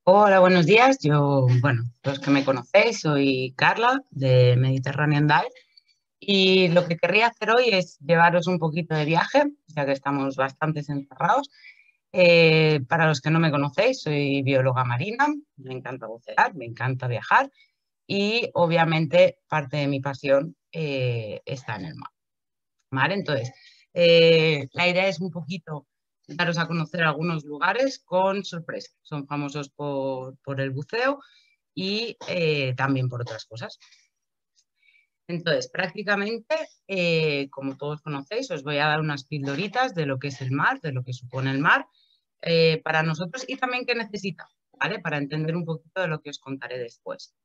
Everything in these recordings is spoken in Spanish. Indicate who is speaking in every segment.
Speaker 1: Hola, buenos días. Bueno, los que me conocéis, soy Carla de Mediterranean Dive y lo que querría hacer hoy es llevaros un poquito de viaje, ya que estamos bastante encerrados. Para los que no me conocéis, soy bióloga marina, me encanta bucear, me encanta viajar y obviamente parte de mi pasión está en el mar. ¿Vale? Entonces, la idea es un poquito daros a conocer algunos lugares con sorpresa. Son famosos por el buceo y también por otras cosas. Entonces, prácticamente, como todos conocéis, os voy a dar unas pildoritas de lo que es el mar, de lo que supone el mar para nosotros y también qué necesita, ¿vale? Para entender un poquito de lo que os contaré después.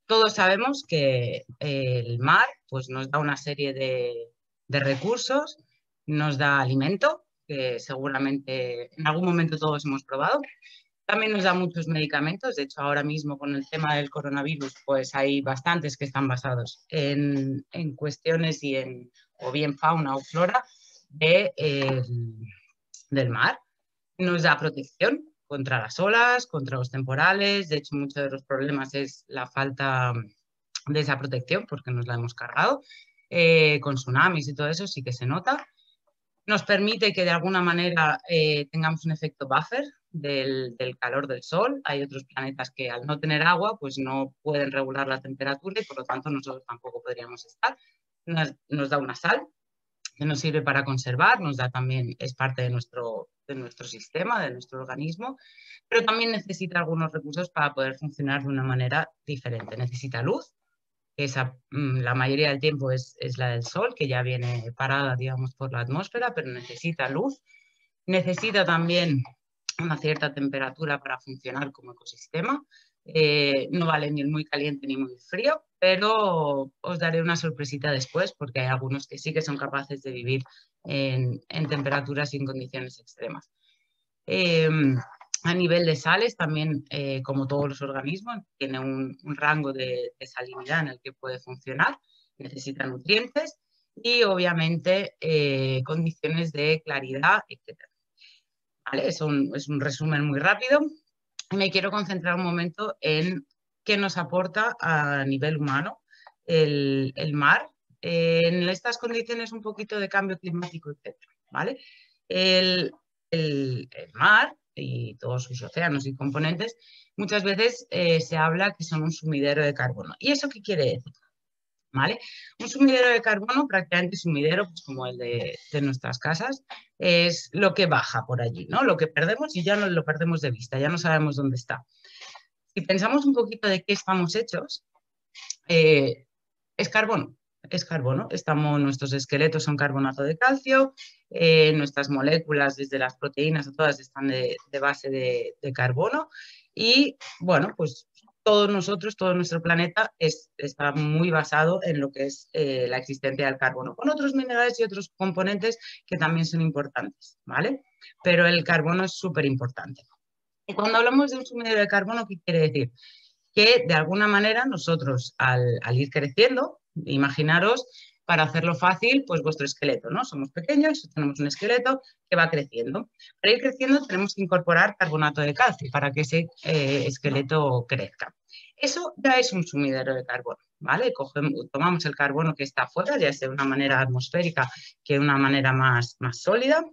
Speaker 1: Todos sabemos que el mar pues, nos da una serie de recursos, nos da alimento, que seguramente en algún momento todos hemos probado. También nos da muchos medicamentos. De hecho, ahora mismo con el tema del coronavirus, pues hay bastantes que están basados en cuestiones o bien fauna o flora del mar. Nos da protección contra las olas, contra los temporales. De hecho, muchos de los problemas es la falta de esa protección porque nos la hemos cargado. Con tsunamis y todo eso sí que se nota. Nos permite que de alguna manera tengamos un efecto buffer del calor del sol. Hay otros planetas que al no tener agua pues no pueden regular la temperatura y por lo tanto nosotros tampoco podríamos estar. Nos da una sal que nos sirve para conservar, nos da también, es parte de nuestro sistema, de nuestro organismo, pero también necesita algunos recursos para poder funcionar de una manera diferente. Necesita luz, que la mayoría del tiempo es la del sol, que ya viene parada, digamos, por la atmósfera, pero necesita luz. Necesita también una cierta temperatura para funcionar como ecosistema. No vale ni muy caliente ni muy frío, pero os daré una sorpresita después porque hay algunos que sí que son capaces de vivir en temperaturas y en condiciones extremas. Eh, a nivel de sales, también, como todos los organismos, tiene un rango de salinidad en el que puede funcionar, necesita nutrientes y obviamente condiciones de claridad, etc. ¿Vale? Es un resumen muy rápido. Me quiero concentrar un momento en qué nos aporta a nivel humano el mar en estas condiciones un poquito de cambio climático, etc. ¿Vale? El, el mar y todos sus océanos y componentes muchas veces se habla que son un sumidero de carbono. ¿Y eso qué quiere decir? ¿Vale? Un sumidero de carbono, prácticamente sumidero, pues como el de nuestras casas, es lo que baja por allí, ¿no? Lo que perdemos y ya no lo perdemos de vista, ya no sabemos dónde está. Si pensamos un poquito de qué estamos hechos, eh, es carbono. Es carbono. Nuestros esqueletos son carbonato de calcio, nuestras moléculas, desde las proteínas, todas están de base de carbono. Y bueno, pues todos nosotros, todo nuestro planeta está muy basado en lo que es la existencia del carbono, con otros minerales y otros componentes que también son importantes, ¿vale? Pero el carbono es súper importante. Y cuando hablamos de un sumidero de carbono, ¿qué quiere decir? Que de alguna manera nosotros al ir creciendo, imaginaros, para hacerlo fácil, pues vuestro esqueleto, ¿no? Somos pequeños, tenemos un esqueleto que va creciendo. Para ir creciendo tenemos que incorporar carbonato de calcio para que ese esqueleto crezca. Eso ya es un sumidero de carbono, ¿vale? Tomamos el carbono que está afuera, ya sea de una manera atmosférica que de una manera más sólida,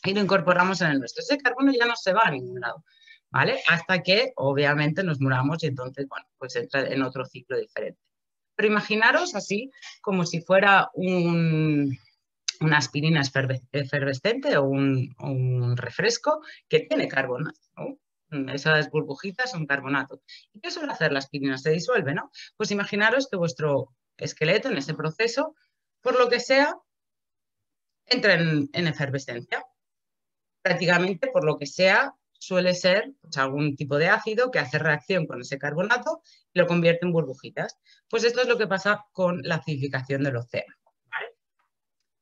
Speaker 1: y lo incorporamos en el nuestro. Ese carbono ya no se va a ningún lado, ¿vale? Hasta que obviamente nos muramos y entonces, bueno, pues entra en otro ciclo diferente. Pero imaginaros así como si fuera una aspirina efervescente o un refresco que tiene carbonato, ¿no? Esas burbujitas son carbonato. ¿Y qué suele hacer la aspirina? Se disuelve, ¿no? Pues imaginaros que vuestro esqueleto en ese proceso, por lo que sea, entra en efervescencia. Prácticamente, por lo que sea, suele ser pues, algún tipo de ácido que hace reacción con ese carbonato y lo convierte en burbujitas. Pues esto es lo que pasa con la acidificación del océano. ¿Vale?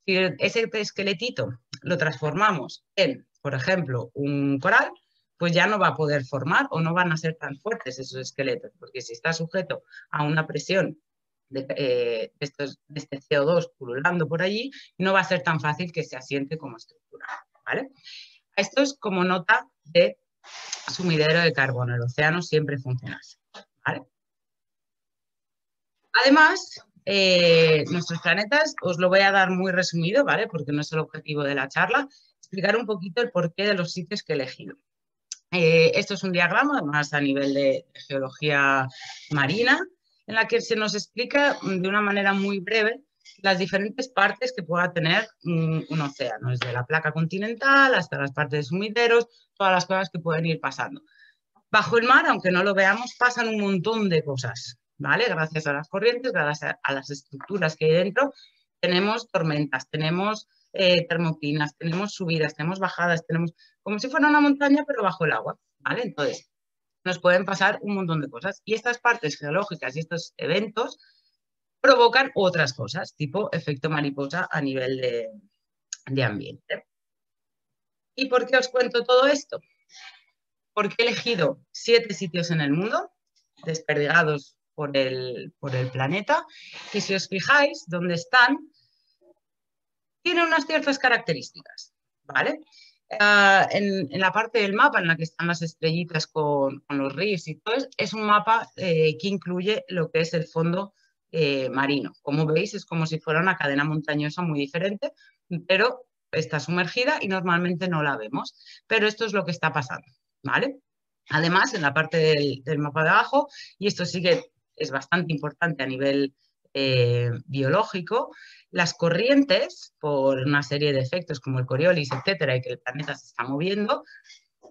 Speaker 1: Si ese esqueletito lo transformamos en, por ejemplo, un coral, pues ya no va a poder formar o no van a ser tan fuertes esos esqueletos, porque si está sujeto a una presión de este CO2 pululando por allí, no va a ser tan fácil que se asiente como estructura. ¿Vale? Esto es como nota de sumidero de carbono. El océano siempre funciona así, ¿vale? Además, nuestros planetas, os lo voy a dar muy resumido, ¿vale? Porque no es el objetivo de la charla, explicar un poquito el porqué de los sitios que he elegido. Esto es un diagrama, además a nivel de geología marina, en la que se nos explica de una manera muy breve las diferentes partes que pueda tener un océano, desde la placa continental hasta las partes de sumideros, todas las cosas que pueden ir pasando. Bajo el mar, aunque no lo veamos, pasan un montón de cosas, ¿vale? Gracias a las corrientes, gracias a las estructuras que hay dentro, tenemos tormentas, tenemos termoclinas, tenemos subidas, tenemos bajadas, tenemos como si fuera una montaña, pero bajo el agua, ¿vale? Entonces, nos pueden pasar un montón de cosas. Y estas partes geológicas y estos eventos provocan otras cosas, tipo efecto mariposa a nivel de ambiente. ¿Y por qué os cuento todo esto? Porque he elegido 7 sitios en el mundo, desperdigados por el planeta, que si os fijáis dónde están, tienen unas ciertas características, ¿vale? En la parte del mapa en la que están las estrellitas con los ríos y todo, es un mapa que incluye lo que es el fondo marino. Como veis, es como si fuera una cadena montañosa muy diferente, pero está sumergida y normalmente no la vemos. Pero esto es lo que está pasando, ¿vale? Además, en la parte del mapa de abajo, y esto sí que es bastante importante a nivel biológico, las corrientes, por una serie de efectos como el Coriolis, etcétera, y que el planeta se está moviendo,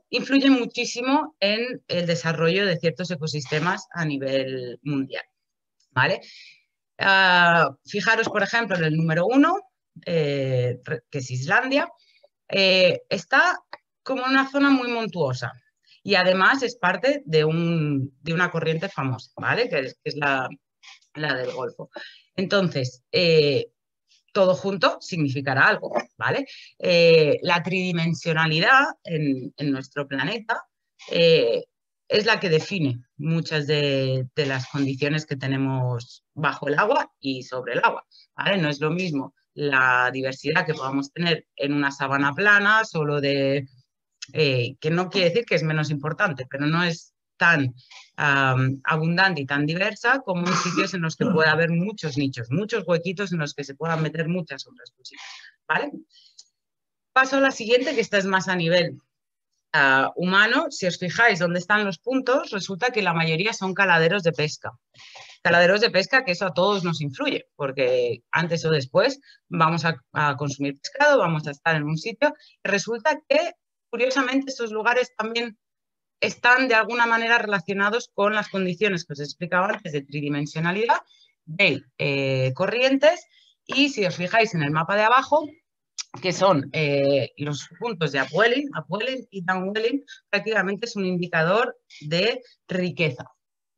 Speaker 1: influyen muchísimo en el desarrollo de ciertos ecosistemas a nivel mundial, ¿vale? Fijaros, por ejemplo, en el número 1, que es Islandia, está como en una zona muy montuosa y además es parte de una corriente famosa, ¿vale? Que es la del Golfo. Entonces, todo junto significará algo, ¿vale? La tridimensionalidad en nuestro planeta es la que define muchas de las condiciones que tenemos bajo el agua y sobre el agua, ¿vale? No es lo mismo la diversidad que podamos tener en una sabana plana, solo de que no quiere decir que es menos importante, pero no es tan abundante y tan diversa como en sitios en los que puede haber muchos nichos, muchos huequitos en los que se puedan meter muchas otras cositas, ¿vale? Paso a la siguiente, que esta es más a nivel humano. Si os fijáis dónde están los puntos, resulta que la mayoría son caladeros de pesca. Caladeros de pesca, que eso a todos nos influye, porque antes o después vamos a consumir pescado, vamos a estar en un sitio. Resulta que, curiosamente, estos lugares también están de alguna manera relacionados con las condiciones que os he explicado antes de tridimensionalidad, de corrientes, y si os fijáis en el mapa de abajo, que son los puntos de upwelling y downwelling, prácticamente es un indicador de riqueza,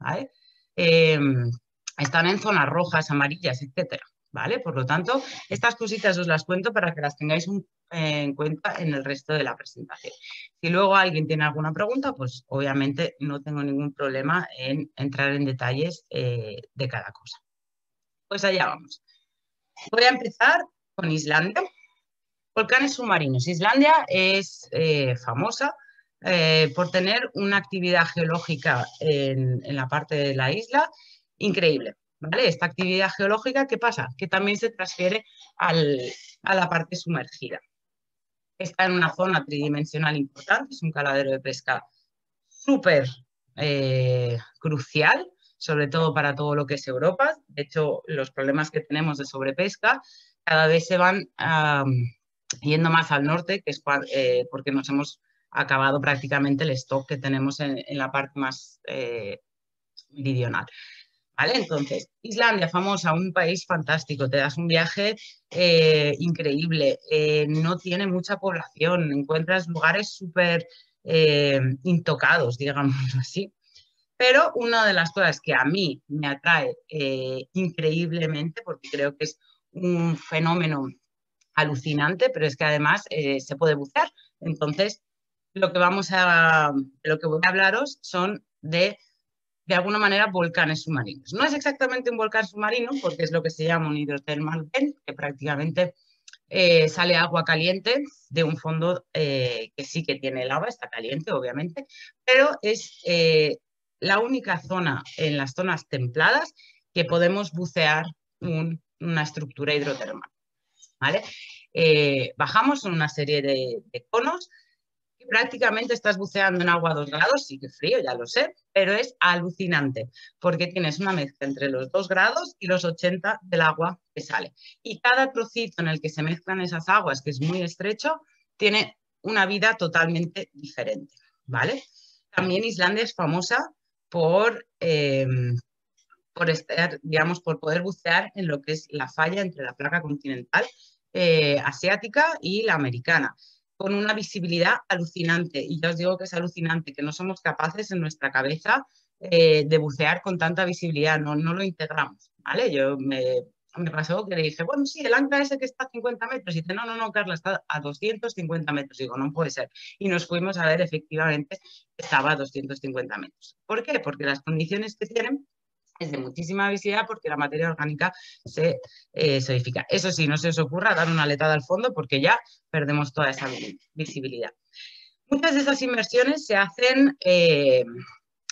Speaker 1: ¿vale? Están en zonas rojas, amarillas, etcétera, ¿vale? Por lo tanto, estas cositas os las cuento para que las tengáis en cuenta en el resto de la presentación. Si luego alguien tiene alguna pregunta, pues obviamente no tengo ningún problema en entrar en detalles de cada cosa. Pues allá vamos. Voy a empezar con Islandia. Volcanes submarinos. Islandia es famosa por tener una actividad geológica en la parte de la isla increíble, ¿vale? Esta actividad geológica, ¿qué pasa? Que también se transfiere a la parte sumergida. Está en una zona tridimensional importante, es un caladero de pesca súper crucial, sobre todo para todo lo que es Europa. De hecho, los problemas que tenemos de sobrepesca cada vez se van yendo más al norte, que es porque nos hemos acabado prácticamente el stock que tenemos en la parte más meridional. ¿Vale? Entonces, Islandia, famosa, un país fantástico, te das un viaje increíble, no tiene mucha población, encuentras lugares súper intocados, digamos así. Pero una de las cosas que a mí me atrae increíblemente, porque creo que es un fenómeno alucinante, pero es que además se puede bucear. Entonces, lo que voy a hablaros son de alguna manera volcanes submarinos. No es exactamente un volcán submarino, porque es lo que se llama un hidrothermal vent, que prácticamente sale agua caliente de un fondo que sí que tiene lava, está caliente obviamente, pero es la única zona en las zonas templadas que podemos bucear una estructura hidrotermal, ¿vale? Bajamos en una serie de conos y prácticamente estás buceando en agua a 2 grados, sí que frío, ya lo sé, pero es alucinante porque tienes una mezcla entre los 2 grados y los 80 del agua que sale. Y cada trocito en el que se mezclan esas aguas, que es muy estrecho, tiene una vida totalmente diferente, ¿vale? También Islandia es famosa por, estar, digamos, por poder bucear en lo que es la falla entre la placa continental asiática y la americana, con una visibilidad alucinante. Y ya os digo que es alucinante, que no somos capaces en nuestra cabeza de bucear con tanta visibilidad, no lo integramos, ¿vale? Me pasó que le dije, bueno, sí, el ancla ese que está a 50 metros. Y dice, no, Carla, está a 250 metros. Digo, no puede ser. Y nos fuimos a ver, efectivamente, estaba a 250 metros. ¿Por qué? Porque las condiciones que tienen es de muchísima visibilidad porque la materia orgánica se solidifica. Eso sí, no se os ocurra dar una aletada al fondo porque ya perdemos toda esa visibilidad. Muchas de esas inmersiones se hacen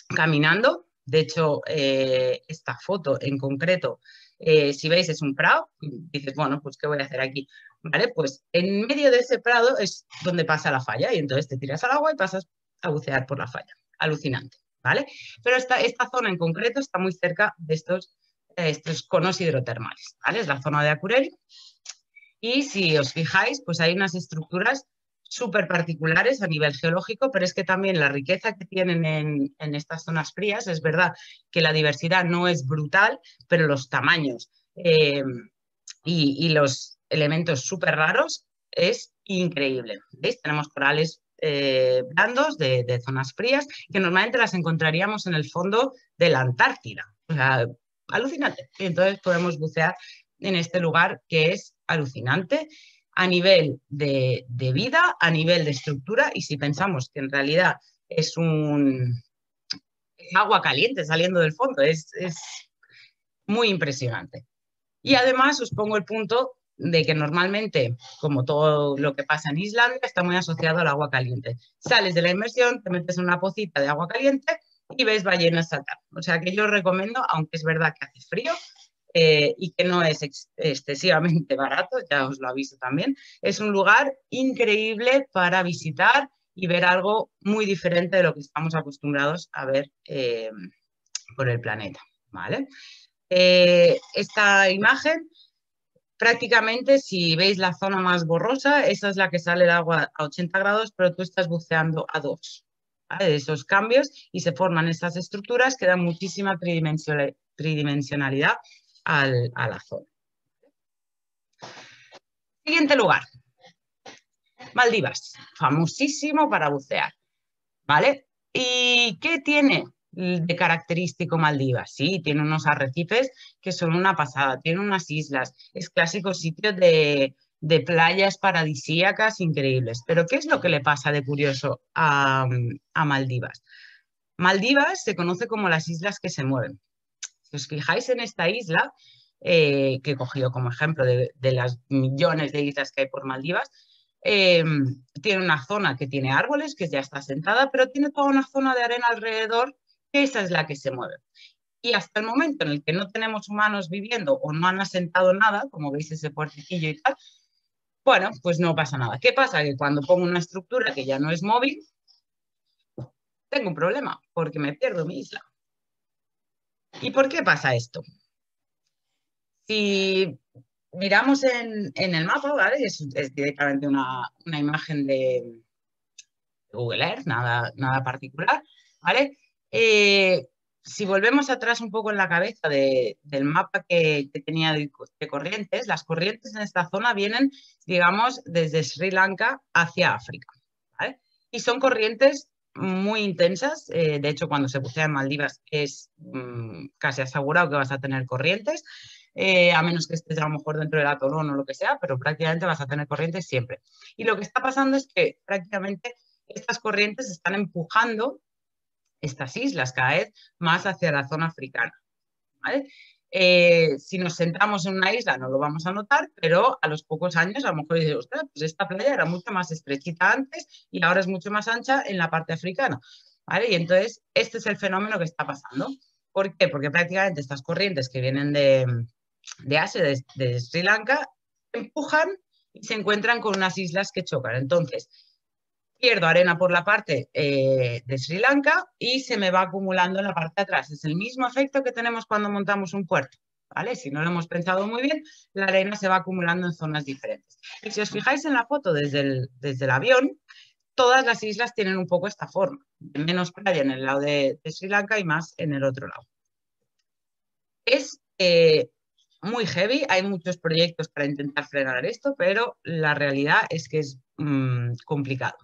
Speaker 1: caminando. De hecho, esta foto en concreto, si veis, es un prado. Dices, bueno, pues ¿qué voy a hacer aquí? ¿Vale? Pues en medio de ese prado es donde pasa la falla y entonces te tiras al agua y pasas a bucear por la falla. Alucinante, ¿vale? Pero esta zona en concreto está muy cerca de estos conos hidrotermales, ¿vale? Es la zona de Akureyri. Y si os fijáis, pues hay unas estructuras súper particulares a nivel geológico, pero es que también la riqueza que tienen en estas zonas frías, es verdad que la diversidad no es brutal, pero los tamaños y los elementos súper raros es increíble. ¿Veis? Tenemos corales blandos de zonas frías que normalmente las encontraríamos en el fondo de la Antártida. O sea, alucinante. Y entonces podemos bucear en este lugar que es alucinante a nivel de vida, a nivel de estructura, y si pensamos que en realidad es agua caliente saliendo del fondo, es muy impresionante. Y además os pongo el punto de que normalmente, como todo lo que pasa en Islandia, está muy asociado al agua caliente. Sales de la inmersión, te metes en una pocita de agua caliente y ves ballenas saltar. O sea que yo os recomiendo, aunque es verdad que hace frío y que no es excesivamente barato, ya os lo aviso también, es un lugar increíble para visitar y ver algo muy diferente de lo que estamos acostumbrados a ver por el planeta, ¿vale? Esta imagen, prácticamente, si veis la zona más borrosa, esa es la que sale el agua a 80 grados, pero tú estás buceando a 2. ¿Vale? Esos cambios y se forman estas estructuras que dan muchísima tridimensionalidad a la zona. Siguiente lugar, Maldivas, famosísimo para bucear, ¿vale? ¿Y qué tiene de característico Maldivas? Sí, tiene unos arrecifes que son una pasada, tiene unas islas, es clásico sitio de playas paradisíacas increíbles. Pero ¿qué es lo que le pasa de curioso a Maldivas? Maldivas se conoce como las islas que se mueven. Si os fijáis en esta isla, que he cogido como ejemplo de las millones de islas que hay por Maldivas, eh, tiene una zona que tiene árboles, que ya está asentada, pero tiene toda una zona de arena alrededor, que esa es la que se mueve. Y hasta el momento en el que no tenemos humanos viviendo o no han asentado nada, como veis ese puertecillo y tal, bueno, pues no pasa nada. ¿Qué pasa? Que cuando pongo una estructura que ya no es móvil, tengo un problema, porque me pierdo mi isla. ¿Y por qué pasa esto? Si miramos en el mapa, ¿vale? Es directamente una imagen de Google Earth, nada particular, ¿vale? Si volvemos atrás un poco en la cabeza del mapa que tenía de corrientes, las corrientes en esta zona vienen, digamos, desde Sri Lanka hacia África, ¿vale? Y son corrientes muy intensas. De hecho, cuando se bucea en Maldivas es casi asegurado que vas a tener corrientes, a menos que estés a lo mejor dentro del atolón o lo que sea, pero prácticamente vas a tener corrientes siempre. Y lo que está pasando es que prácticamente estas corrientes están empujando estas islas cada vez más hacia la zona africana, ¿vale? Si nos sentamos en una isla no lo vamos a notar, pero a los pocos años a lo mejor dices, ostras, pues esta playa era mucho más estrechita antes y ahora es mucho más ancha en la parte africana, ¿vale? Y entonces este es el fenómeno que está pasando. ¿Por qué? Porque prácticamente estas corrientes que vienen de Asia, de Sri Lanka, empujan y se encuentran con unas islas que chocan. Entonces, pierdo arena por la parte de Sri Lanka y se me va acumulando en la parte de atrás. Es el mismo efecto que tenemos cuando montamos un puerto, ¿vale? Si no lo hemos pensado muy bien, la arena se va acumulando en zonas diferentes. Y si os fijáis en la foto desde el avión, todas las islas tienen un poco esta forma, menos playa en el lado de Sri Lanka y más en el otro lado. Es muy heavy, hay muchos proyectos para intentar frenar esto, pero la realidad es que es complicado.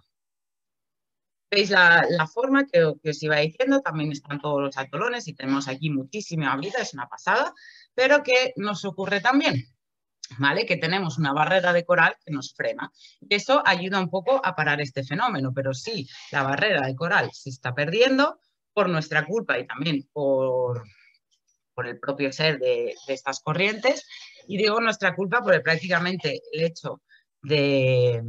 Speaker 1: Veis la forma que os iba diciendo, también están todos los atolones y tenemos aquí muchísima vida, es una pasada, pero que nos ocurre también, ¿vale? Que tenemos una barrera de coral que nos frena. Y eso ayuda un poco a parar este fenómeno, pero sí, la barrera de coral se está perdiendo por nuestra culpa y también por el propio ser de estas corrientes. Y digo nuestra culpa porque prácticamente el hecho de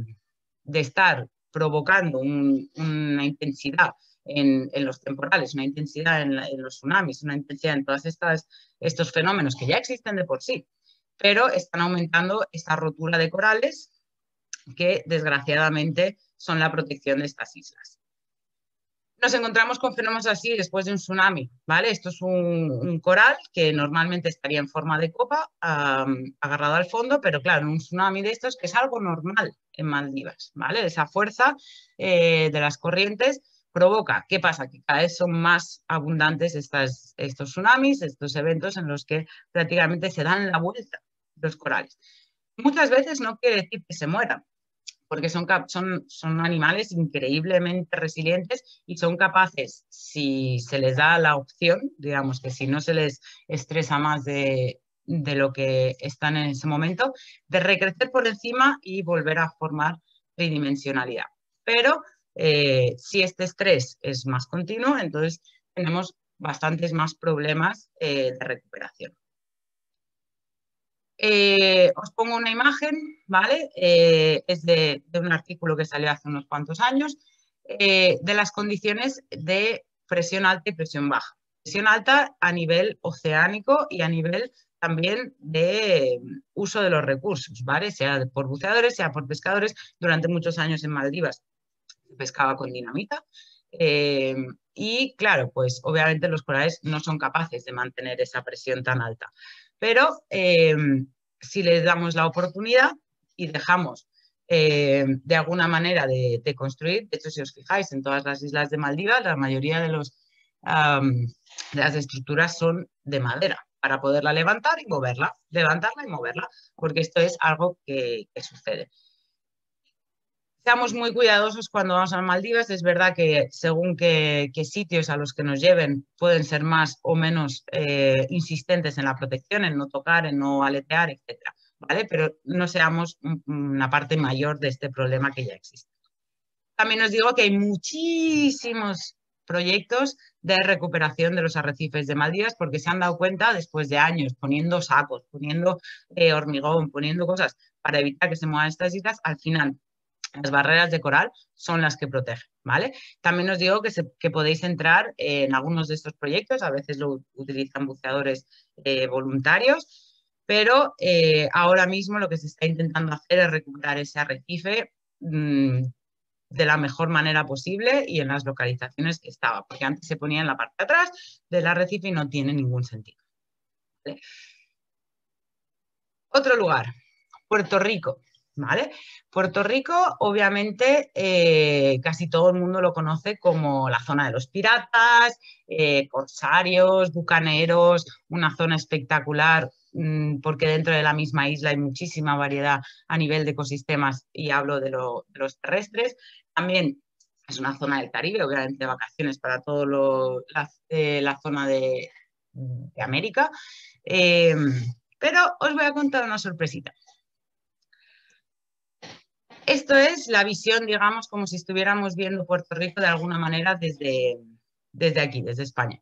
Speaker 1: estar provocando una intensidad en los temporales, una intensidad en los tsunamis, una intensidad en todos estos fenómenos que ya existen de por sí, pero están aumentando esta rotura de corales que desgraciadamente son la protección de estas islas. Nos encontramos con fenómenos así después de un tsunami, ¿vale? Esto es un coral que normalmente estaría en forma de copa, agarrado al fondo, pero claro, un tsunami de estos que es algo normal en Maldivas, ¿vale? Esa fuerza de las corrientes provoca, ¿qué pasa? Que cada vez son más abundantes estos tsunamis, estos eventos en los que prácticamente se dan la vuelta los corales. Muchas veces no quiere decir que se mueran, porque son animales increíblemente resilientes y son capaces, si se les da la opción, digamos que si no se les estresa más de lo que están en ese momento, de recrecer por encima y volver a formar tridimensionalidad. Pero si este estrés es más continuo, entonces tenemos bastantes más problemas de recuperación. Os pongo una imagen, ¿vale? Es de un artículo que salió hace unos cuantos años, de las condiciones de presión alta y presión baja. Presión alta a nivel oceánico y a nivel también de uso de los recursos, ¿vale? Sea por buceadores, sea por pescadores. Durante muchos años en Maldivas se pescaba con dinamita. Y claro, pues obviamente los corales no son capaces de mantener esa presión tan alta. Pero si les damos la oportunidad y dejamos de alguna manera de construir, de hecho si os fijáis en todas las islas de Maldivas, la mayoría de las estructuras son de madera para poderla levantar y moverla, levantarla y moverla, porque esto es algo que sucede. Seamos muy cuidadosos cuando vamos a Maldivas. Es verdad que según qué sitios a los que nos lleven pueden ser más o menos insistentes en la protección, en no tocar, en no aletear, etcétera, ¿vale? Pero no seamos una parte mayor de este problema que ya existe. También os digo que hay muchísimos proyectos de recuperación de los arrecifes de Maldivas porque se han dado cuenta después de años poniendo sacos, poniendo hormigón, poniendo cosas para evitar que se muevan estas islas, al final las barreras de coral son las que protegen, ¿vale? También os digo que podéis entrar en algunos de estos proyectos, a veces lo utilizan buceadores voluntarios, pero ahora mismo lo que se está intentando hacer es recuperar ese arrecife de la mejor manera posible y en las localizaciones que estaba, porque antes se ponía en la parte de atrás del arrecife y no tiene ningún sentido, ¿vale? Otro lugar, Puerto Rico. ¿Vale? Puerto Rico, obviamente, casi todo el mundo lo conoce como la zona de los piratas, corsarios, bucaneros, una zona espectacular porque dentro de la misma isla hay muchísima variedad a nivel de ecosistemas y hablo de los terrestres. También es una zona del Caribe, obviamente vacaciones para toda la zona de América. Pero os voy a contar una sorpresita. Esto es la visión, digamos, como si estuviéramos viendo Puerto Rico de alguna manera desde aquí, desde España.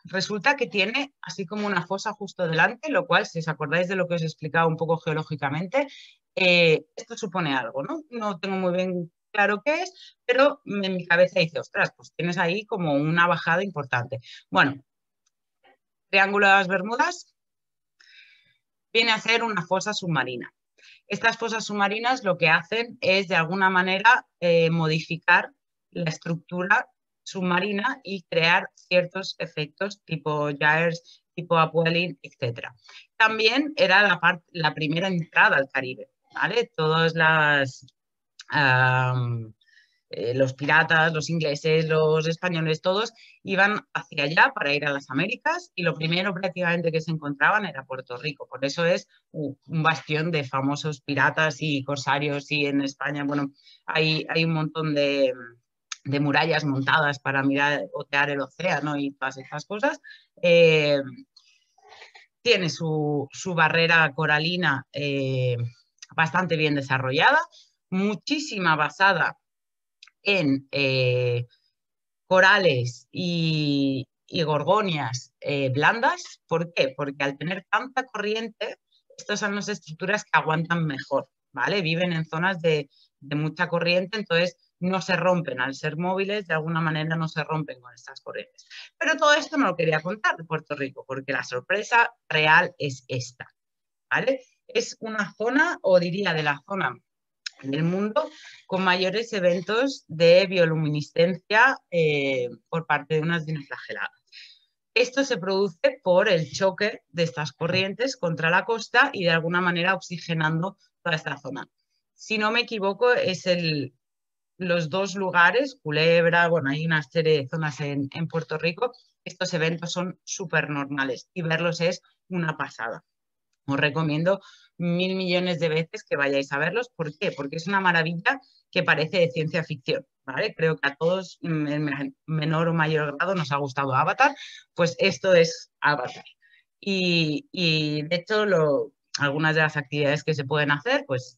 Speaker 1: Resulta que tiene así como una fosa justo delante, lo cual, si os acordáis de lo que os he explicado un poco geológicamente, esto supone algo, ¿no? No tengo muy bien claro qué es, pero en mi cabeza dice, ostras, pues tienes ahí como una bajada importante. Bueno, Triángulo de las Bermudas viene a ser una fosa submarina. Estas fosas submarinas lo que hacen es, de alguna manera, modificar la estructura submarina y crear ciertos efectos tipo gyres, tipo upwelling, etc. También era la primera entrada al Caribe, ¿vale? Todas los piratas, los ingleses, los españoles, todos iban hacia allá para ir a las Américas y lo primero prácticamente que se encontraban era Puerto Rico. Por eso es un bastión de famosos piratas y corsarios y en España, bueno, hay un montón de murallas montadas para mirar, otear el océano y todas estas cosas. Tiene su barrera coralina bastante bien desarrollada, muchísima basada en corales y gorgonias blandas. ¿Por qué? Porque al tener tanta corriente, estas son las estructuras que aguantan mejor, ¿vale? Viven en zonas de mucha corriente, entonces no se rompen. Al ser móviles, de alguna manera no se rompen con estas corrientes. Pero todo esto no lo quería contar de Puerto Rico, porque la sorpresa real es esta, ¿vale? Es una zona, o diría de la zona del mundo, con mayores eventos de bioluminiscencia por parte de unas dinoflageladas. Esto se produce por el choque de estas corrientes contra la costa y de alguna manera oxigenando toda esta zona. Si no me equivoco, es los dos lugares, Culebra, bueno, hay una serie de zonas en Puerto Rico, estos eventos son súper normales y verlos es una pasada. Os recomiendo 1000 millones de veces que vayáis a verlos. ¿Por qué? Porque es una maravilla que parece de ciencia ficción, ¿vale? Creo que a todos en menor o mayor grado nos ha gustado Avatar, pues esto es Avatar. Y de hecho, algunas de las actividades que se pueden hacer, pues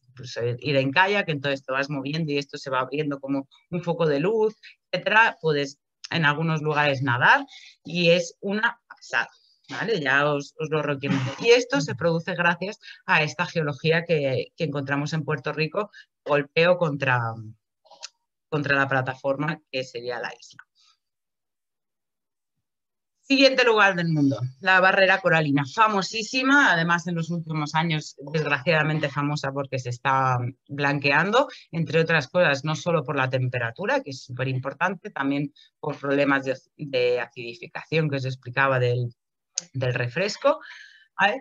Speaker 1: ir en kayak, entonces te vas moviendo y esto se va abriendo como un foco de luz, etcétera. Puedes en algunos lugares nadar y es una pasada. ¿Vale? Ya os lo recomiendo. Y esto se produce gracias a esta geología que encontramos en Puerto Rico, golpeo contra la plataforma que sería la isla. Siguiente lugar del mundo, la barrera coralina, famosísima, además en los últimos años desgraciadamente famosa porque se está blanqueando, entre otras cosas, no solo por la temperatura, que es súper importante, también por problemas de acidificación que os explicaba del refresco. ¿Vale?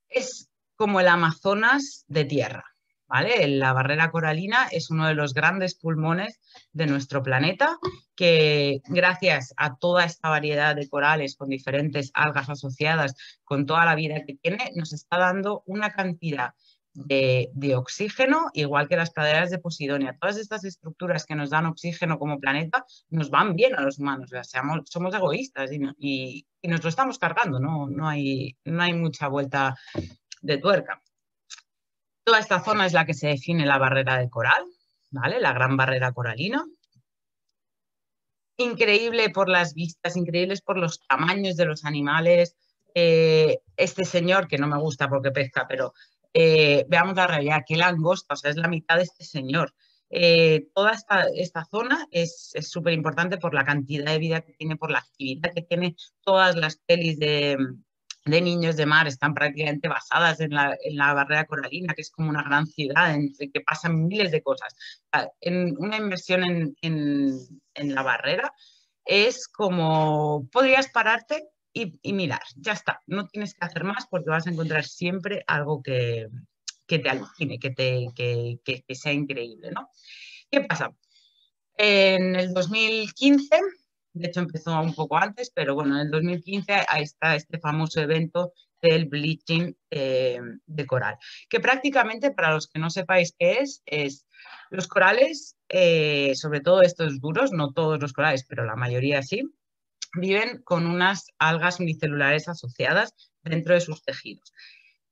Speaker 1: Es como el Amazonas de tierra, ¿vale? La barrera coralina es uno de los grandes pulmones de nuestro planeta que, gracias a toda esta variedad de corales con diferentes algas asociadas, con toda la vida que tiene, nos está dando una cantidad de oxígeno, igual que las praderas de Posidonia. Todas estas estructuras que nos dan oxígeno como planeta nos van bien a los humanos. O sea, somos egoístas y nos lo estamos cargando, no hay mucha vuelta de tuerca. Toda esta zona es la que se define la barrera de coral, ¿vale? La gran barrera coralina. Increíble por las vistas, increíbles por los tamaños de los animales. Este señor, que no me gusta porque pesca, pero veamos la realidad, qué langosta, o sea, es la mitad de este señor. Toda esta zona es súper importante por la cantidad de vida que tiene, por la actividad que tiene. Todas las pelis de niños de mar están prácticamente basadas en la barrera coralina, que es como una gran ciudad en que pasan miles de cosas. En una inversión en la barrera es como podrías pararte y mirar, ya está, no tienes que hacer más porque vas a encontrar siempre algo que te alucine, que sea increíble, ¿no? ¿Qué pasa? En el 2015, de hecho empezó un poco antes, pero bueno, en el 2015 ahí está este famoso evento del bleaching de coral, que prácticamente, para los que no sepáis qué es los corales, sobre todo estos duros, no todos los corales, pero la mayoría sí, viven con unas algas unicelulares asociadas dentro de sus tejidos,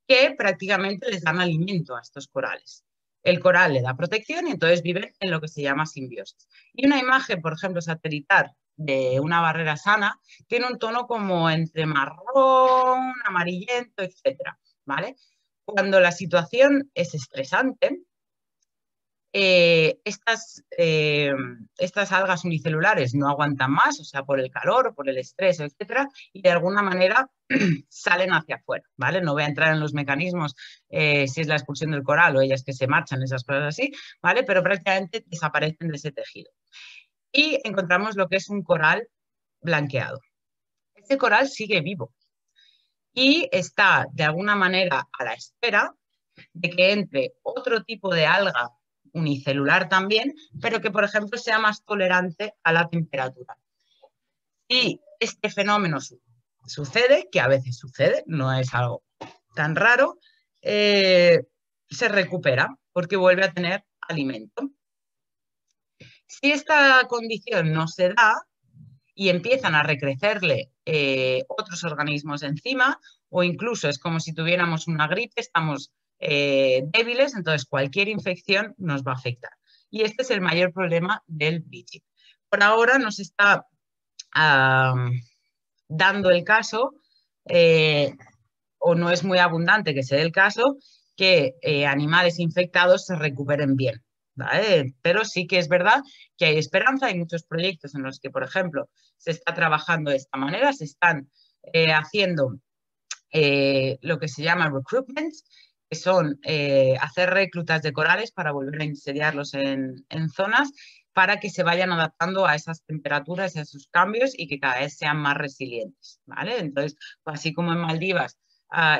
Speaker 1: que prácticamente les dan alimento a estos corales. El coral le da protección y entonces viven en lo que se llama simbiosis. Y una imagen, por ejemplo, satelital de una barrera sana tiene un tono como entre marrón, amarillento, etcétera, ¿vale? Cuando la situación es estresante, estas algas unicelulares no aguantan más, o sea, por el calor, por el estrés, etcétera, y de alguna manera salen hacia afuera, ¿vale? No voy a entrar en los mecanismos, si es la expulsión del coral o ellas que se marchan, esas cosas así, ¿vale? Pero prácticamente desaparecen de ese tejido. Y encontramos lo que es un coral blanqueado. Ese coral sigue vivo y está de alguna manera a la espera de que entre otro tipo de alga unicelular también, pero que, por ejemplo, sea más tolerante a la temperatura. Y este fenómeno sucede, que a veces sucede, no es algo tan raro, se recupera porque vuelve a tener alimento. Si esta condición no se da y empiezan a recrecerle otros organismos encima, o incluso es como si tuviéramos una gripe, estamos débiles, entonces cualquier infección nos va a afectar. Y este es el mayor problema del bleaching. Por ahora nos está dando el caso, o no es muy abundante que se dé el caso, que animales infectados se recuperen bien. ¿Vale? Pero sí que es verdad que hay esperanza, hay muchos proyectos en los que, por ejemplo, se está trabajando de esta manera, se están haciendo lo que se llama recruitments, que son hacer reclutas de corales para volver a inseriarlos en zonas para que se vayan adaptando a esas temperaturas y a esos cambios y que cada vez sean más resilientes, ¿vale? Entonces, así como en Maldivas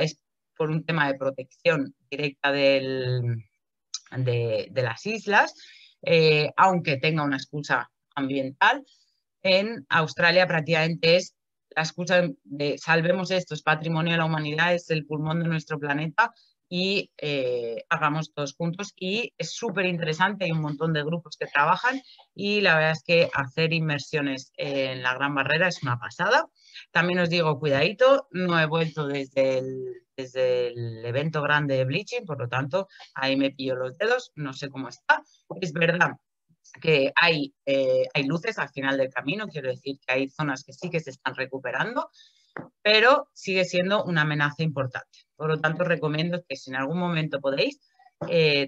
Speaker 1: es por un tema de protección directa de las islas, aunque tenga una excusa ambiental, en Australia prácticamente es la excusa de salvemos esto, es patrimonio de la humanidad, es el pulmón de nuestro planeta y hagamos todos juntos. Y es súper interesante, hay un montón de grupos que trabajan y la verdad es que hacer inmersiones en la Gran Barrera es una pasada. También os digo, cuidadito, no he vuelto desde el evento grande de Bleaching, por lo tanto, ahí me pillo los dedos, no sé cómo está. Es verdad que hay luces al final del camino, quiero decir que hay zonas que sí que se están recuperando, pero sigue siendo una amenaza importante. Por lo tanto, recomiendo que si en algún momento podéis,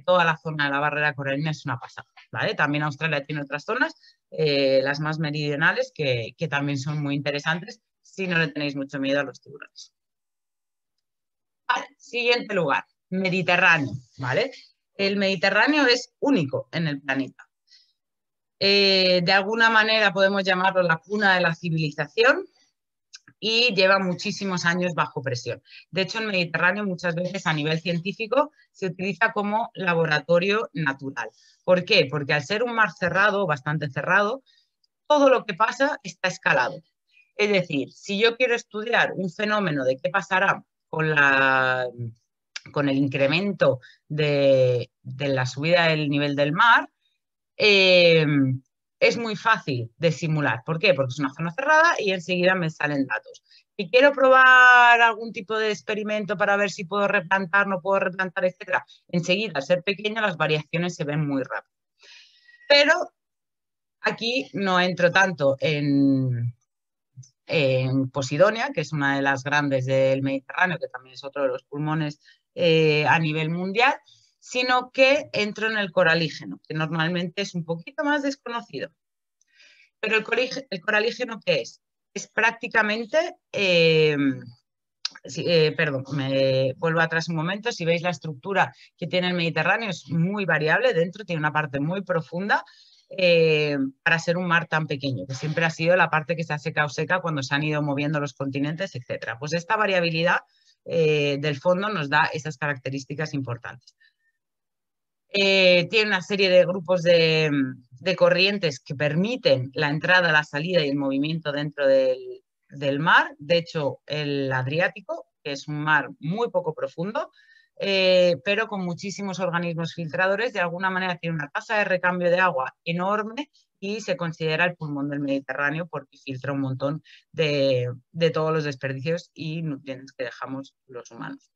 Speaker 1: toda la zona de la barrera coralina es una pasada, ¿vale? También Australia tiene otras zonas, las más meridionales, que también son muy interesantes si no le tenéis mucho miedo a los tiburones. Vale, siguiente lugar, Mediterráneo, ¿vale? El Mediterráneo es único en el planeta. De alguna manera podemos llamarlo la cuna de la civilización y lleva muchísimos años bajo presión. De hecho, el Mediterráneo muchas veces a nivel científico se utiliza como laboratorio natural. ¿Por qué? Porque al ser un mar cerrado, bastante cerrado, todo lo que pasa está escalado. Es decir, si yo quiero estudiar un fenómeno de qué pasará con el incremento de la subida del nivel del mar, eh, es muy fácil de simular. ¿Por qué? Porque es una zona cerrada y enseguida me salen datos. Si quiero probar algún tipo de experimento para ver si puedo replantar, no puedo replantar, etcétera, enseguida, al ser pequeño, las variaciones se ven muy rápido. Pero aquí no entro tanto en Posidonia, que es una de las grandes del Mediterráneo, que también es otro de los pulmones a nivel mundial, sino que entro en el coralígeno, que normalmente es un poquito más desconocido. Pero el coralígeno, ¿qué es? Es prácticamente, perdón, me vuelvo atrás un momento, si veis la estructura que tiene el Mediterráneo es muy variable, dentro tiene una parte muy profunda, para ser un mar tan pequeño, que siempre ha sido la parte que se ha secado seca cuando se han ido moviendo los continentes, etcétera. Pues esta variabilidad del fondo nos da esas características importantes. Tiene una serie de grupos de corrientes que permiten la entrada, la salida y el movimiento dentro del mar. De hecho, el Adriático, que es un mar muy poco profundo, pero con muchísimos organismos filtradores, de alguna manera tiene una tasa de recambio de agua enorme y se considera el pulmón del Mediterráneo porque filtra un montón de todos los desperdicios y nutrientes que dejamos los humanos.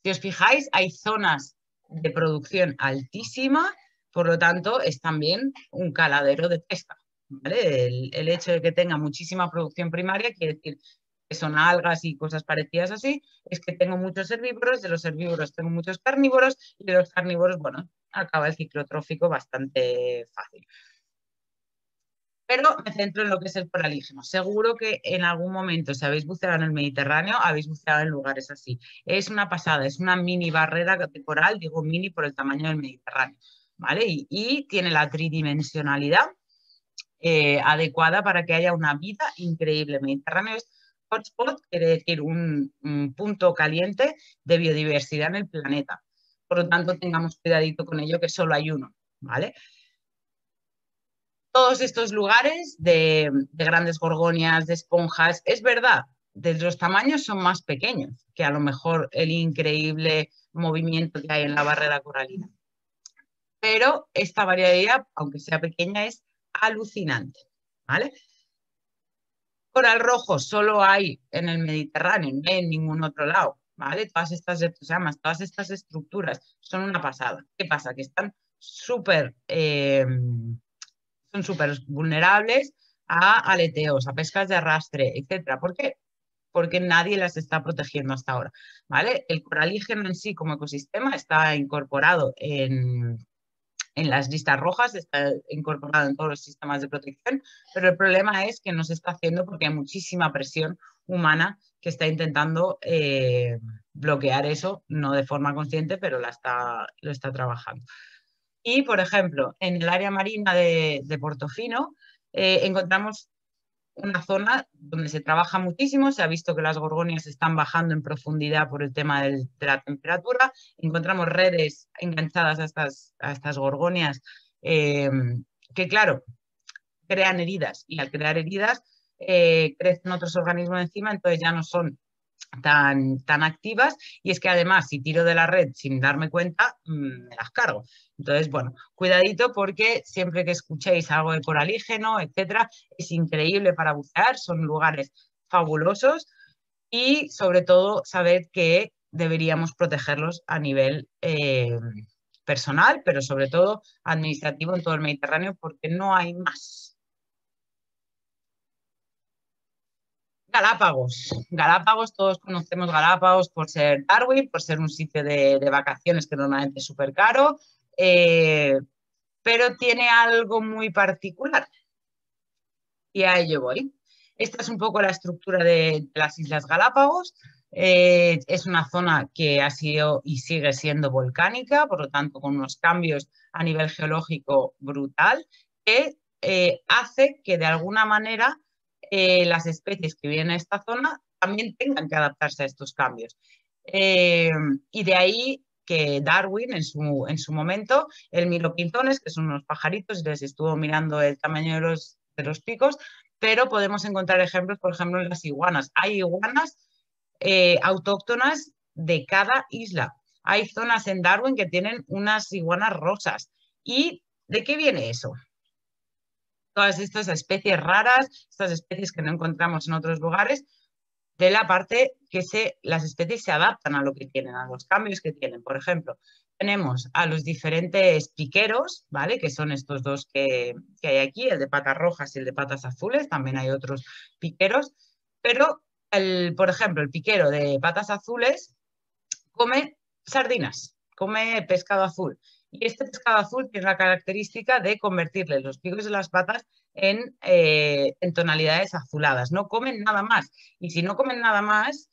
Speaker 1: Si os fijáis, hay zonas de producción altísima, por lo tanto es también un caladero de pesca, ¿vale? El hecho de que tenga muchísima producción primaria quiere decir que son algas y cosas parecidas así, es que tengo muchos herbívoros, de los herbívoros tengo muchos carnívoros y de los carnívoros, bueno, acaba el ciclo trófico bastante fácil. Pero me centro en lo que es el coralígeno. Seguro que en algún momento, si habéis buceado en el Mediterráneo, habéis buceado en lugares así. Es una pasada, es una mini barrera de coral, digo mini por el tamaño del Mediterráneo, ¿vale? Y tiene la tridimensionalidad adecuada para que haya una vida increíble. El Mediterráneo es hotspot, quiere decir un punto caliente de biodiversidad en el planeta. Por lo tanto, tengamos cuidadito con ello, que solo hay uno, ¿vale? Todos estos lugares de grandes gorgonias, de esponjas, es verdad, de los tamaños son más pequeños que a lo mejor el increíble movimiento que hay en la barrera coralina. Pero esta variedad, aunque sea pequeña, es alucinante, ¿vale? Coral rojo solo hay en el Mediterráneo, no hay en ningún otro lado, ¿vale? Todas estas ectosamas, todas estas estructuras son una pasada. ¿Qué pasa? Que están son súper vulnerables a aleteos, a pescas de arrastre, etcétera. ¿Por qué? Porque nadie las está protegiendo hasta ahora, ¿vale? El coralígeno en sí como ecosistema está incorporado en las listas rojas, está incorporado en todos los sistemas de protección, pero el problema es que no se está haciendo porque hay muchísima presión humana que está intentando bloquear eso, no de forma consciente, pero lo está trabajando. Y, por ejemplo, en el área marina de Portofino encontramos una zona donde se trabaja muchísimo, se ha visto que las gorgonias están bajando en profundidad por el tema de la temperatura, encontramos redes enganchadas a estas gorgonias que, claro, crean heridas y al crear heridas crecen otros organismos encima, entonces ya no son tan activas y es que además si tiro de la red sin darme cuenta me las cargo. Entonces, bueno, cuidadito porque siempre que escuchéis algo de coralígeno, etcétera, es increíble para bucear, son lugares fabulosos y sobre todo saber que deberíamos protegerlos a nivel personal, pero sobre todo administrativo en todo el Mediterráneo porque no hay más. Galápagos. Galápagos, todos conocemos Galápagos por ser Darwin, por ser un sitio de vacaciones que normalmente es súper caro, pero tiene algo muy particular y a ello voy. Esta es un poco la estructura de las Islas Galápagos. Es una zona que ha sido y sigue siendo volcánica, por lo tanto con unos cambios a nivel geológico brutal, que hace que de alguna manera las especies que viven en esta zona también tengan que adaptarse a estos cambios. Y de ahí que Darwin en su momento, el miropinzones, que son unos pajaritos, les estuvo mirando el tamaño de los picos, pero podemos encontrar ejemplos, por ejemplo, en las iguanas. Hay iguanas autóctonas de cada isla. Hay zonas en Darwin que tienen unas iguanas rosas. ¿Y de qué viene eso? Todas estas especies raras, estas especies que no encontramos en otros lugares, de la parte que las especies se adaptan a lo que tienen, a los cambios que tienen. Por ejemplo, tenemos a los diferentes piqueros, ¿vale? Que son estos dos que hay aquí, el de patas rojas y el de patas azules, también hay otros piqueros, pero, por ejemplo, el piquero de patas azules come sardinas, come pescado azul. Y este pescado azul tiene la característica de convertirle los picos de las patas en tonalidades azuladas. No comen nada más. Y si no comen nada más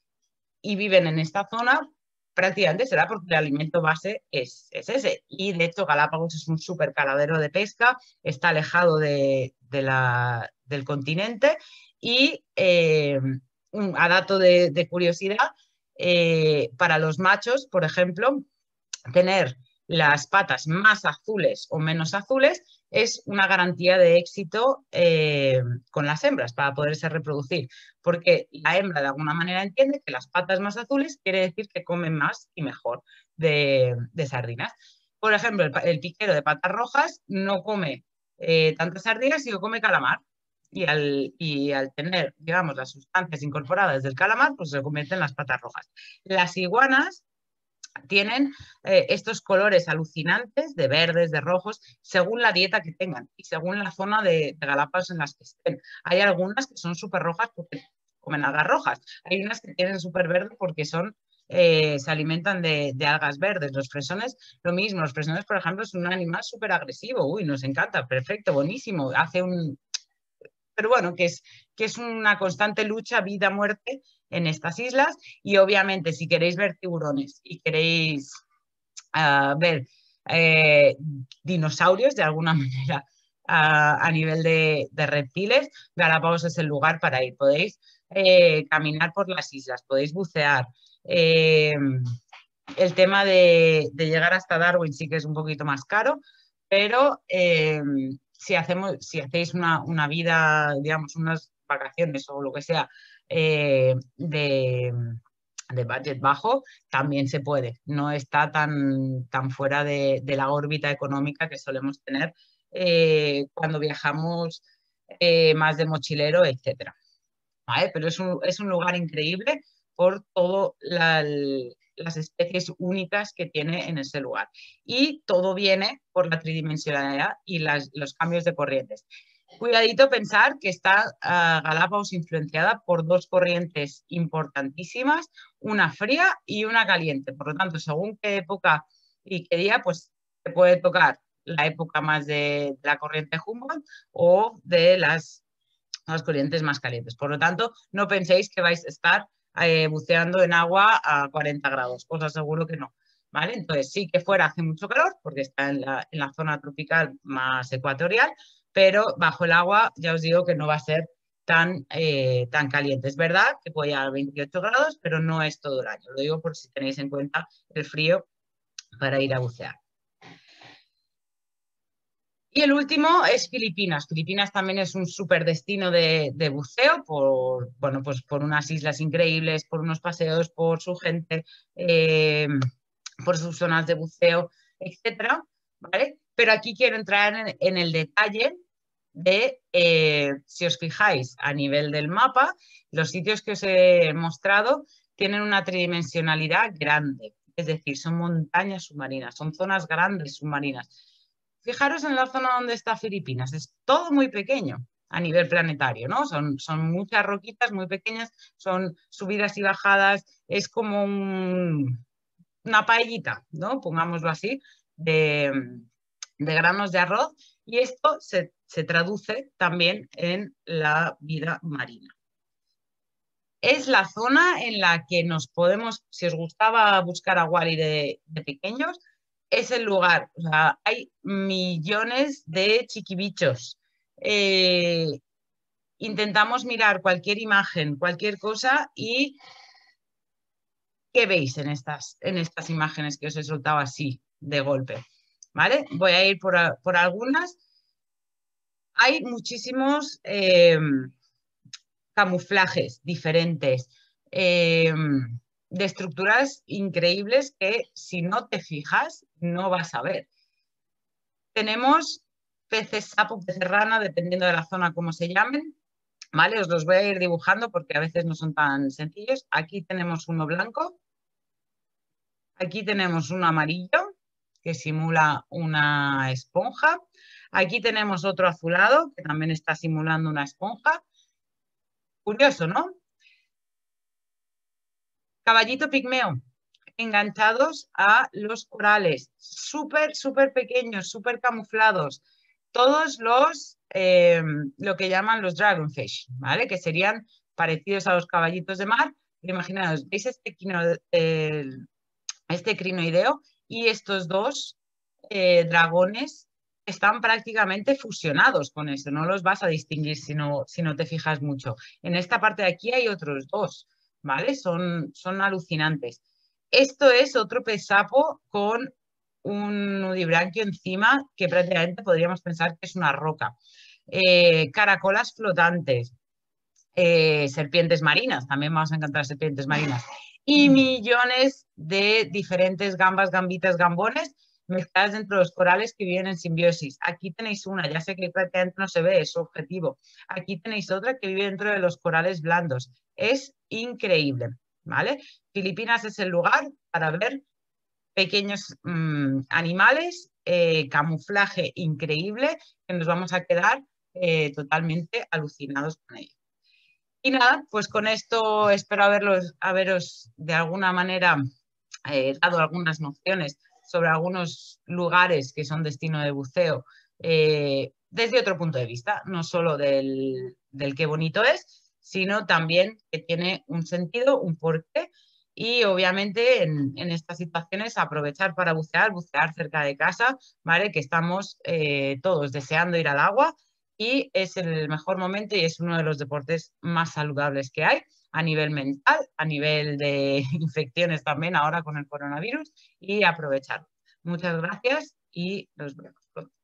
Speaker 1: y viven en esta zona, prácticamente será porque el alimento base es ese. Y de hecho Galápagos es un súper caladero de pesca, está alejado del continente y a dato de curiosidad, para los machos, por ejemplo, tener las patas más azules o menos azules es una garantía de éxito con las hembras para poderse reproducir, porque la hembra de alguna manera entiende que las patas más azules quiere decir que comen más y mejor de sardinas. Por ejemplo, el piquero de patas rojas no come tantas sardinas, sino come calamar. Y al tener, digamos, las sustancias incorporadas del calamar, pues se convierten en las patas rojas. Las iguanas tienen estos colores alucinantes de verdes, de rojos, según la dieta que tengan y según la zona de Galápagos en las que estén. Hay algunas que son súper rojas porque comen algas rojas, hay unas que tienen súper verde porque se alimentan de algas verdes. Los fresones, lo mismo. Los fresones, por ejemplo, es un animal súper agresivo. Uy, nos encanta, perfecto, buenísimo. Pero bueno, que es una constante lucha vida-muerte en estas islas. Y obviamente, si queréis ver tiburones y queréis ver dinosaurios de alguna manera a nivel de reptiles, Galápagos es el lugar para ir. Podéis caminar por las islas, podéis bucear. El tema de llegar hasta Darwin sí que es un poquito más caro, pero si hacéis una vida, digamos, unas vacaciones o lo que sea de budget bajo, también se puede. No está tan fuera de la órbita económica que solemos tener cuando viajamos más de mochilero, etcétera. ¿Vale? Pero es un lugar increíble por todas las especies únicas que tiene en ese lugar. Y todo viene por la tridimensionalidad y los cambios de corrientes. Cuidadito pensar que está Galápagos influenciada por dos corrientes importantísimas, una fría y una caliente. Por lo tanto, según qué época y qué día, pues te puede tocar la época más de la corriente Humboldt o de las corrientes más calientes. Por lo tanto, no penséis que vais a estar buceando en agua a 40 grados. Os aseguro que no. ¿Vale? Entonces, sí que fuera hace mucho calor porque está en la zona tropical más ecuatorial, pero bajo el agua ya os digo que no va a ser tan caliente. Es verdad que puede llegar a 28 grados, pero no es todo el año. Lo digo por si tenéis en cuenta el frío para ir a bucear. Y el último es Filipinas. Filipinas también es un súper destino de buceo bueno, pues por unas islas increíbles, por unos paseos, por su gente, por sus zonas de buceo, etcétera, ¿vale? Pero aquí quiero entrar en el detalle de, si os fijáis a nivel del mapa, los sitios que os he mostrado tienen una tridimensionalidad grande. Es decir, son montañas submarinas, son zonas grandes submarinas. Fijaros en la zona donde está Filipinas, es todo muy pequeño a nivel planetario, ¿no? Son muchas roquitas muy pequeñas, son subidas y bajadas, es como una paellita, ¿no? Pongámoslo así, de granos de arroz, y esto se traduce también en la vida marina. Es la zona en la que nos podemos, si os gustaba buscar a Wally de pequeños, es el lugar. O sea, hay millones de chiquibichos. Intentamos mirar cualquier imagen, cualquier cosa y ¿qué veis en estas imágenes que os he soltado así de golpe? ¿Vale? Voy a ir por algunas. Hay muchísimos camuflajes diferentes, de estructuras increíbles que si no te fijas no vas a ver. Tenemos peces sapo, peces rana, dependiendo de la zona como se llamen, ¿vale? Os los voy a ir dibujando porque a veces no son tan sencillos. Aquí tenemos uno blanco, aquí tenemos uno amarillo que simula una esponja. Aquí tenemos otro azulado que también está simulando una esponja. Curioso, ¿no? Caballito pigmeo, enganchados a los corales, súper pequeños, súper camuflados. Todos lo que llaman los dragonfish, ¿vale? Que serían parecidos a los caballitos de mar. Imaginaos, ¿veis este crinoideo? Y estos dos dragones están prácticamente fusionados con eso, no los vas a distinguir si no te fijas mucho. En esta parte de aquí hay otros dos, ¿vale? Son alucinantes. Esto es otro pez sapo con un nudibranquio encima que prácticamente podríamos pensar que es una roca. Caracolas flotantes, serpientes marinas, también vamos a encontrar serpientes marinas, y millones de diferentes gambas, gambitas, gambones mezcladas dentro de los corales que viven en simbiosis. Aquí tenéis una, ya sé que prácticamente no se ve, es su objetivo. Aquí tenéis otra que vive dentro de los corales blandos. Es increíble, ¿vale? Filipinas es el lugar para ver pequeños animales, camuflaje increíble, que nos vamos a quedar totalmente alucinados con ello. Y nada, pues con esto espero haberos de alguna manera dado algunas nociones sobre algunos lugares que son destino de buceo desde otro punto de vista, no solo del qué bonito es, sino también que tiene un sentido, un porqué. Y obviamente en estas situaciones aprovechar para bucear cerca de casa, ¿vale? Que estamos todos deseando ir al agua y es el mejor momento y es uno de los deportes más saludables que hay a nivel mental, a nivel de infecciones también ahora con el coronavirus y aprovechar. Muchas gracias y nos vemos pronto.